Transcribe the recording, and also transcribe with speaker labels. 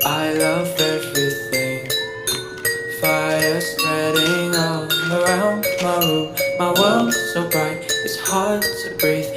Speaker 1: I love everything. Fire spreading all around my room. My world's so bright, it's hard to breathe.